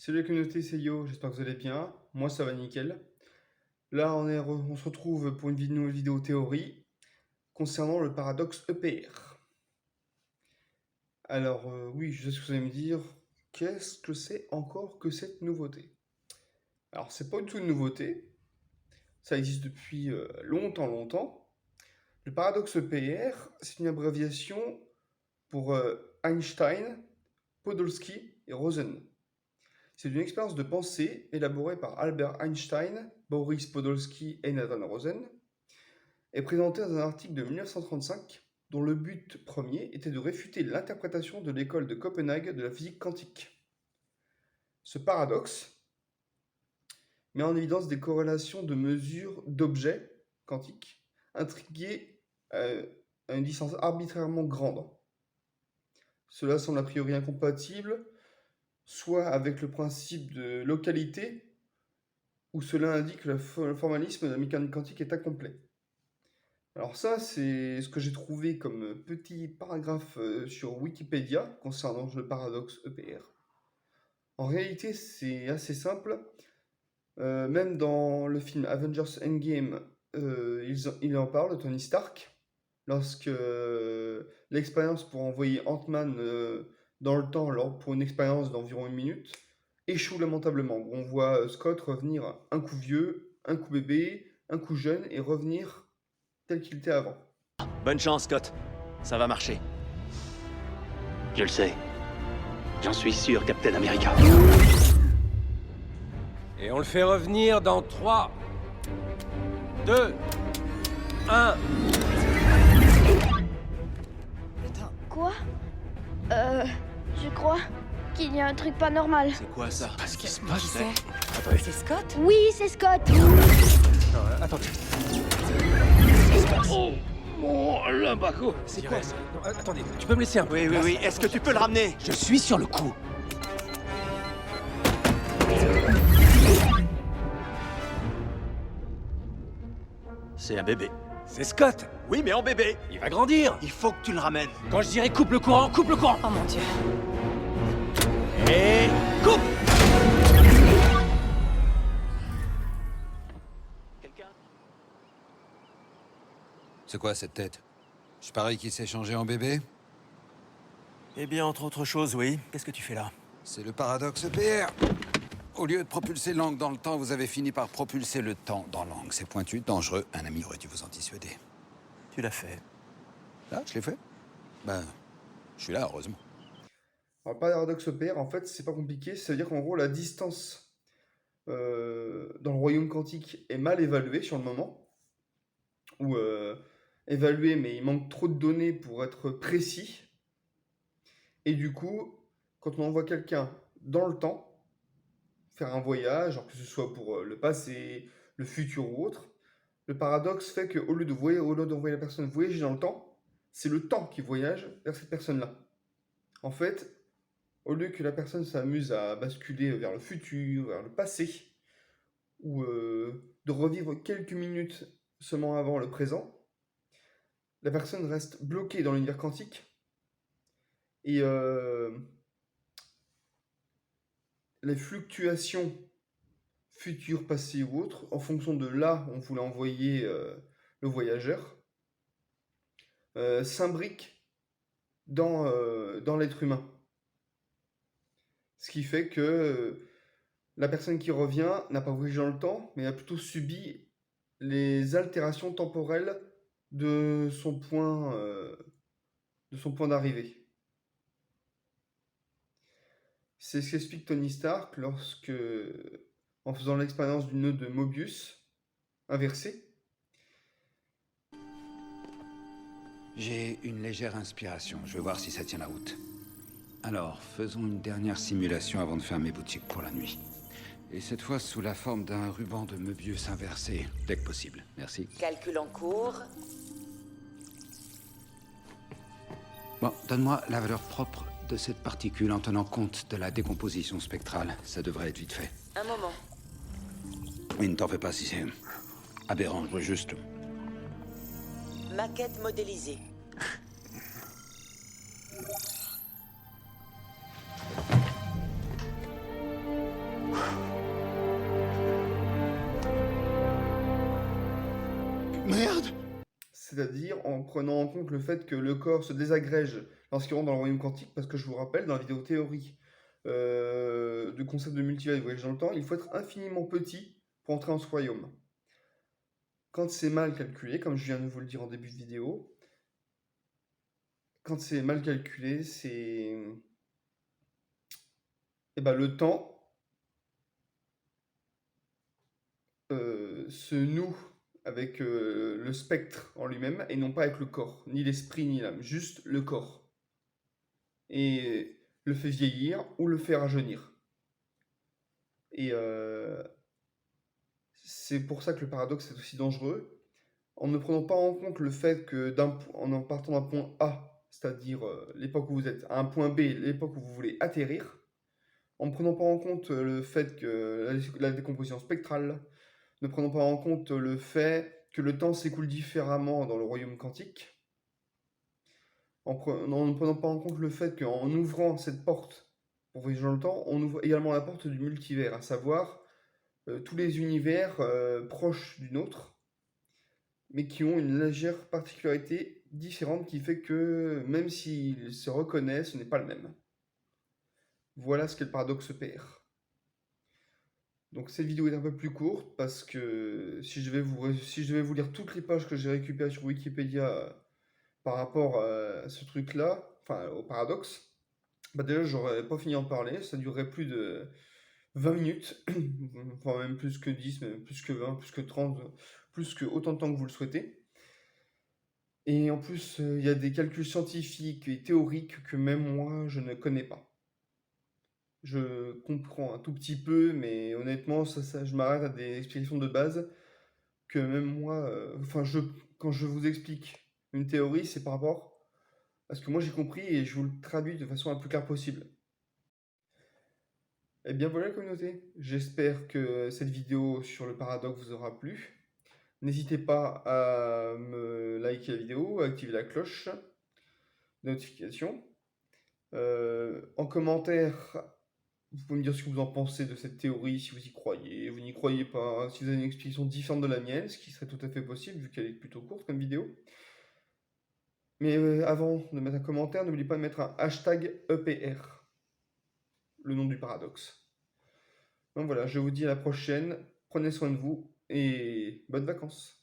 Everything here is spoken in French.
Salut la communauté, c'est Yo, j'espère que vous allez bien. Moi ça va nickel. Là on se retrouve pour une nouvelle vidéo théorie concernant le paradoxe EPR. Alors oui, je sais ce que vous allez me dire. Qu'est-ce que c'est encore que cette nouveauté? Alors c'est pas du tout une nouveauté, ça existe depuis longtemps. Le paradoxe EPR, c'est une abréviation pour Einstein, Podolsky et Rosen. C'est une expérience de pensée élaborée par Albert Einstein, Boris Podolsky et Nathan Rosen, et présentée dans un article de 1935 dont le but premier était de réfuter l'interprétation de l'école de Copenhague de la physique quantique. Ce paradoxe met en évidence des corrélations de mesures d'objets quantiques intrigués à une distance arbitrairement grande. Cela semble a priori incompatible soit avec le principe de localité, où cela indique que le formalisme de la mécanique quantique est incomplet. Alors ça, c'est ce que j'ai trouvé comme petit paragraphe sur Wikipédia concernant le paradoxe EPR. En réalité, c'est assez simple. Même dans le film Avengers Endgame, il en parle, Tony Stark, lorsque l'expérience pour envoyer Ant-Man dans le temps pour une expérience d'environ 1 minute échoue lamentablement. On voit Scott revenir un coup vieux, un coup bébé, un coup jeune et revenir tel qu'il était avant. Bonne chance, Scott. Ça va marcher. Je le sais. J'en suis sûr, Captain America. Et on le fait revenir dans 3, 2, 1. Quoi? Je crois qu'il y a un truc pas normal. C'est quoi ça? Qu'est-ce qui se passe? C'est Scott? Oui, c'est Scott! Attendez. Oh, mon lumbago. C'est quoi ça? Non, attendez, tu peux me laisser un peu? Oui. Est-ce que tu peux le ramener? Je suis sur le coup. C'est un bébé. C'est Scott. Oui, mais en bébé. Il va grandir. Il faut que tu le ramènes. Quand je dirai coupe le courant, coupe le courant. Oh mon Dieu. Et coupe. C'est quoi cette tête? Je parie qu'il s'est changé en bébé? Eh bien, entre autres choses, oui. Qu'est-ce que tu fais là? C'est le paradoxe EPR. Au lieu de propulser l'angle dans le temps, vous avez fini par propulser le temps dans l'angle. C'est pointu, dangereux. Un ami aurait dû vous en dissuader. Tu l'as fait. Là, je l'ai fait. Ben, je suis là, heureusement. Alors, le paradoxe EPR, en fait, c'est pas compliqué. C'est-à-dire qu'en gros, la distance dans le royaume quantique est mal évaluée sur le moment. Ou évaluée, mais il manque trop de données pour être précis. Et du coup, quand on envoie quelqu'un dans le temps, faire un voyage, alors que ce soit pour le passé, le futur ou autre, le paradoxe fait qu'au lieu d'envoyer la personne voyager dans le temps, c'est le temps qui voyage vers cette personne-là. En fait, au lieu que la personne s'amuse à basculer vers le futur, vers le passé, ou de revivre quelques minutes seulement avant le présent, la personne reste bloquée dans l'univers quantique et les fluctuations futures, passées ou autres, en fonction de là où on voulait envoyer le voyageur, s'imbriquent dans l'être humain. Ce qui fait que la personne qui revient n'a pas voyagé dans le temps, mais a plutôt subi les altérations temporelles de son point d'arrivée. C'est ce qu'explique Tony Stark lorsque, en faisant l'expérience du nœud de Mobius inversé, J'ai une légère inspiration. Je veux voir si ça tient la route. Alors, faisons une dernière simulation avant de fermer boutique pour la nuit. Et cette fois sous la forme d'un ruban de Möbius inversé, dès que possible. Merci. Calcul en cours. Bon, donne-moi la valeur propre de cette particule en tenant compte de la décomposition spectrale. Ça devrait être vite fait. Un moment. Mais ne t'en fais pas si c'est aberrant, je veux juste... Maquette modélisée. c'est-à-dire en prenant en compte le fait que le corps se désagrège lorsqu'il rentre dans le royaume quantique, parce que je vous rappelle, dans la vidéo théorie du concept de multivers et de voyage dans le temps, il faut être infiniment petit pour entrer dans ce royaume. Quand c'est mal calculé, comme je viens de vous le dire en début de vidéo, quand c'est mal calculé, c'est... Eh ben, le temps se noue avec le spectre en lui-même et non pas avec le corps, ni l'esprit ni l'âme, juste le corps. Et le fait vieillir ou le fait rajeunir. Et c'est pour ça que le paradoxe est aussi dangereux, en ne prenant pas en compte le fait que en partant d'un point A, c'est-à-dire l'époque où vous êtes, à un point B, l'époque où vous voulez atterrir, en ne prenant pas en compte le fait que la décomposition spectrale, ne prenant pas en compte le fait que le temps s'écoule différemment dans le royaume quantique, en ne prenant pas en compte le fait qu'en ouvrant cette porte pour voyager dans le temps, on ouvre également la porte du multivers, à savoir tous les univers proches du nôtre, mais qui ont une légère particularité différente qui fait que même s'ils se reconnaissent, ce n'est pas le même. Voilà ce qu'est le paradoxe PR. Donc cette vidéo est un peu plus courte parce que si je vais vous lire toutes les pages que j'ai récupérées sur Wikipédia par rapport à ce truc-là, enfin au paradoxe, bah déjà j'aurais pas fini d'en parler, ça durerait plus de 20 minutes, enfin même plus que 10, même plus que 20, plus que 30, plus que autant de temps que vous le souhaitez. Et en plus, il y a des calculs scientifiques et théoriques que même moi je ne connais pas. Je comprends un tout petit peu, mais honnêtement, je m'arrête à des explications de base que même moi, quand je vous explique une théorie, c'est par rapport à ce que moi j'ai compris et je vous le traduis de façon la plus claire possible. Eh bien voilà la communauté, j'espère que cette vidéo sur le paradoxe vous aura plu. N'hésitez pas à me liker la vidéo, à activer la cloche de notification. En commentaire, vous pouvez me dire ce que vous en pensez de cette théorie, si vous y croyez, vous n'y croyez pas, si vous avez une explication différente de la mienne, ce qui serait tout à fait possible vu qu'elle est plutôt courte comme vidéo. Mais avant de mettre un commentaire, n'oubliez pas de mettre un hashtag EPR, le nom du paradoxe. Donc voilà, je vous dis à la prochaine, prenez soin de vous et bonnes vacances.